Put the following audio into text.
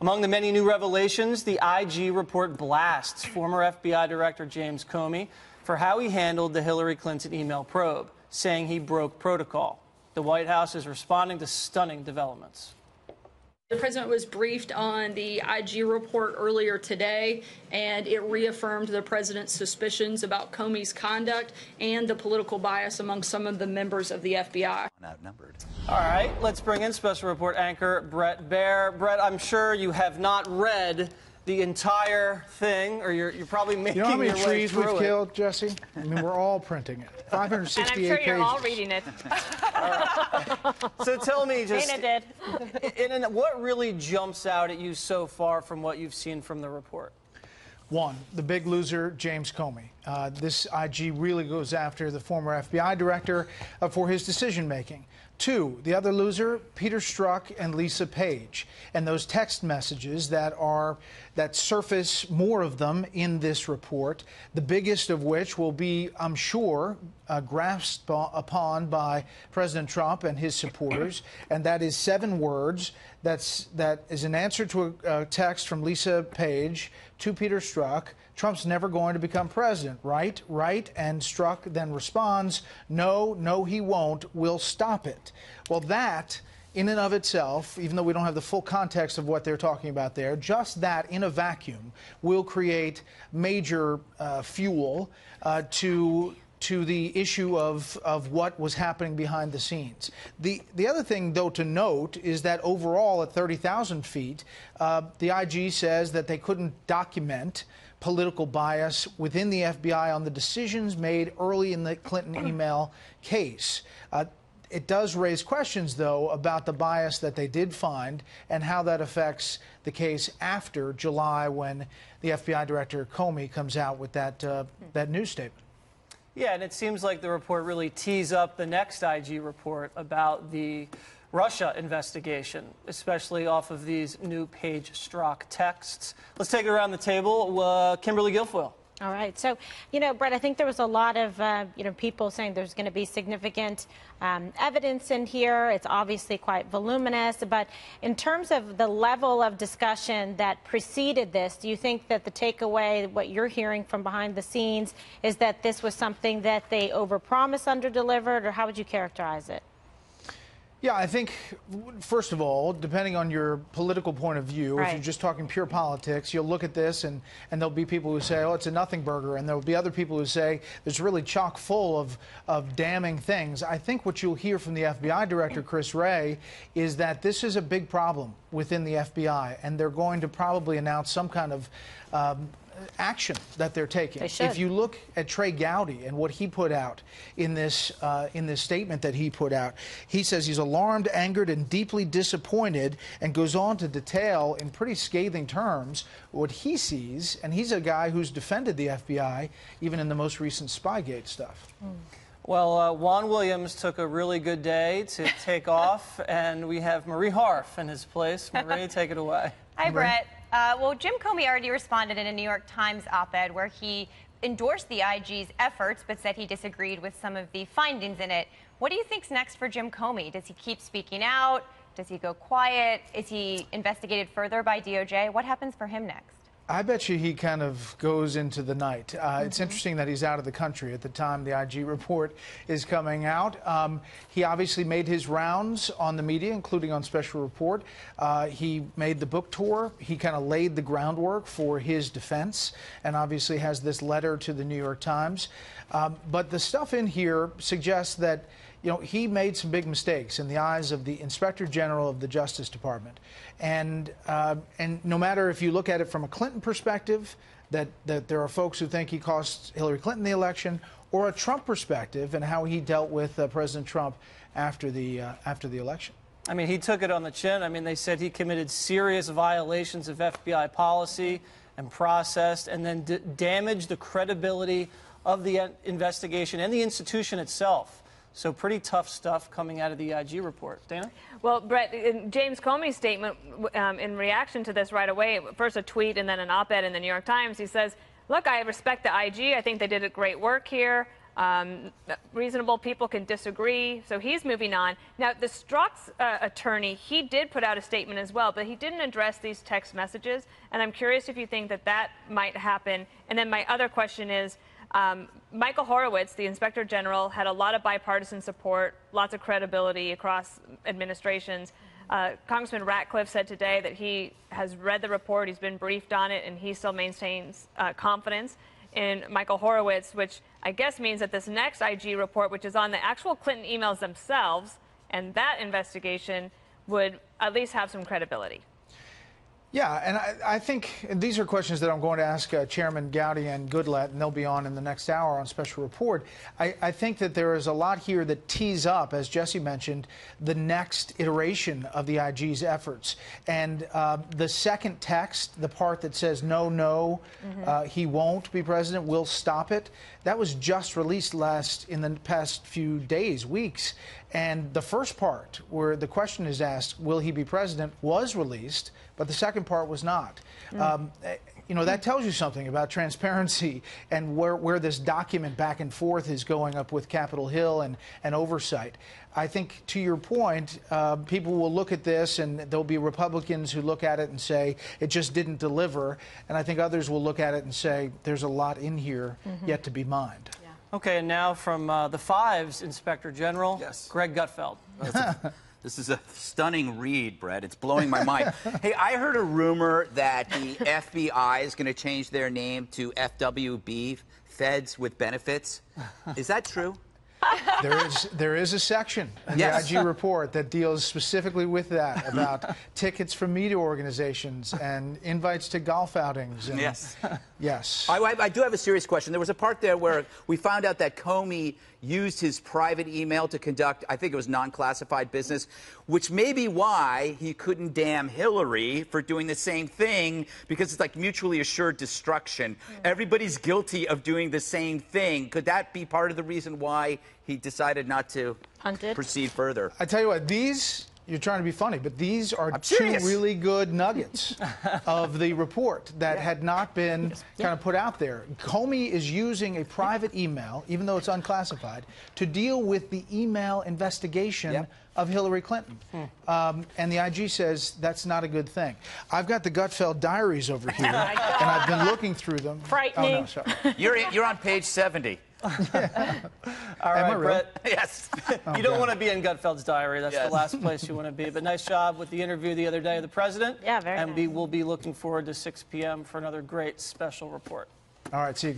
Among the many new revelations, the IG report blasts former FBI Director James Comey for how he handled the Hillary Clinton email probe, saying he broke protocol. The White House is responding to stunning developments. The president was briefed on the IG report earlier today, and it reaffirmed the president's suspicions about Comey's conduct and the political bias among some of the members of the FBI. Outnumbered. All right, let's bring in special report anchor Brett Baer. Brett, I'm sure you have not read the entire thing, or you're probably making your way through it. You know how many trees we've killed, Jesse? I mean, we're all printing it. 568 pages. And I'm sure you're all reading it. So tell me, just Dana did. What really jumps out at you so far from what you've seen from the report? One, the big loser, James Comey. This IG really goes after the former FBI director for his decision-making. Two, the other loser, Peter Strzok and Lisa Page, and those text messages that surface, more of them in this report, the biggest of which will be, I'm sure, grasped upon by President Trump and his supporters, and that is 7 words. That is an answer to a text from Lisa Page to Peter Strzok. Trump's never going to become president, right? Right. And Strzok then responds, no, no, he won't. We'll stop it. Well, that in and of itself, even though we don't have the full context of what they're talking about there, just that in a vacuum will create major fuel to the issue of what was happening behind the scenes. The other thing, though, to note is that overall at 30,000 feet, the IG says that they couldn't document political bias within the FBI on the decisions made early in the Clinton email case. It does raise questions, though, about the bias that they did find and how that affects the case after July, when the FBI Director Comey comes out with that news statement. Yeah, and it seems like the report really tees up the next IG report about the Russia investigation, especially off of these new Page Strzok texts. Let's take it around the table. Kimberly Guilfoyle. All right. So, Brett, I think there was a lot of, people saying there's going to be significant evidence in here. It's obviously quite voluminous. But in terms of the level of discussion that preceded this, do you think that the takeaway, what you're hearing from behind the scenes, is that this was something that they overpromised, underdelivered, or how would you characterize it? Yeah, I think, first of all, depending on your political point of view, if you're just talking pure politics, you'll look at this and there'll be people who say, oh, it's a nothing burger, and there'll be other people who say it's really chock full of damning things. I think what you'll hear from the FBI Director, Chris Wray, is that this is a big problem within the FBI, and they're going to probably announce some kind of action that they're taking. If you look at Trey Gowdy and what he put out in this statement that he put out, he says he's alarmed, angered, and deeply disappointed, and goes on to detail in pretty scathing terms what he sees. And he's a guy who's defended the FBI even in the most recent Spygate stuff. Well, Juan Williams took a really good day to take off, and we have Marie Harf in his place. Marie, take it away. Hi, Brett. Well, Jim Comey already responded in a New York Times op-ed where he endorsed the IG's efforts but said he disagreed with some of the findings in it. What do you think's next for Jim Comey? Does he keep speaking out? Does he go quiet? Is he investigated further by DOJ? What happens for him next? I bet you he kind of goes into the night. It's interesting that he's out of the country at the time the IG report is coming out. He obviously made his rounds on the media, including on Special Report. He made the book tour. He kind of laid the groundwork for his defense, and obviously has this letter to the New York Times. But the stuff in here suggests that he made some big mistakes in the eyes of the Inspector General of the Justice Department. And no matter if you look at it from a Clinton perspective, that there are folks who think he cost Hillary Clinton the election, or a Trump perspective and how he dealt with President Trump after the election. I mean, he took it on the chin. I mean, they said he committed serious violations of FBI policy and process, and then damaged the credibility of the investigation and the institution itself. So pretty tough stuff coming out of the IG report. Dana? Well, Brett, in James Comey's statement in reaction to this right away, first a tweet and then an op-ed in the New York Times, he says, look, I respect the IG. I think they did a great work here. Reasonable people can disagree, so he's moving on. Now, the Strzok's attorney, he did put out a statement as well, but he didn't address these text messages, and I'm curious if you think that that might happen. And then my other question is, Michael Horowitz, the Inspector General, had a lot of bipartisan support, lots of credibility across administrations. Congressman Ratcliffe said today that he has read the report, he's been briefed on it, and he still maintains confidence in Michael Horowitz, which I guess means that this next IG report, which is on the actual Clinton emails themselves, and that investigation would at least have some credibility. Yeah, and I think these are questions that I'm going to ask Chairman Gowdy and Goodlatte, and they'll be on in the next hour on Special Report. I think that there is a lot here that tees up, as Jesse mentioned, the next iteration of the IG's efforts. And the second text, the part that says, no, he won't be president, we'll stop it, that was just released in the past few days, weeks. And the first part, where the question is asked, will he be president, was released, but the second part was not. You know, that tells you something about transparency and where this document back and forth is going up with Capitol Hill and oversight. I think, to your point, people will look at this, and there'll be Republicans who look at it and say, it just didn't deliver. And I think others will look at it and say, there's a lot in here yet to be mined. Yeah. Okay, and now from the Fives Inspector General, yes. Greg Gutfeld. This is a stunning read, Brett. It's blowing my mind. Hey, I heard a rumor that the FBI is going to change their name to FWB, Feds with Benefits. Is that true? There is a section in the IG report that deals specifically with that, about tickets from media organizations and invites to golf outings. And, yes. Yes. I do have a serious question. There was a part there where we found out that Comey used his private email to conduct, I think it was non-classified business, which may be why he couldn't damn Hillary for doing the same thing, because it's like mutually assured destruction. Everybody's guilty of doing the same thing. Could that be part of the reason why he decided not to proceed further? I tell you what, you're trying to be funny, but these are two really good nuggets of the report that had not been kind of put out there. Comey is using a private email, even though it's unclassified, to deal with the email investigation of Hillary Clinton. And the IG says that's not a good thing. I've got the Gutfeld diaries over here, and I've been looking through them. Frightening. Oh, no, sorry. You're on page 70. All right, Brett. Yes. You don't want to be in Gutfeld's diary. That's the last place you want to be. But nice job with the interview the other day of the president. Yeah, very nice. And we'll be looking forward to 6 p.m. for another great special report. All right, see you guys.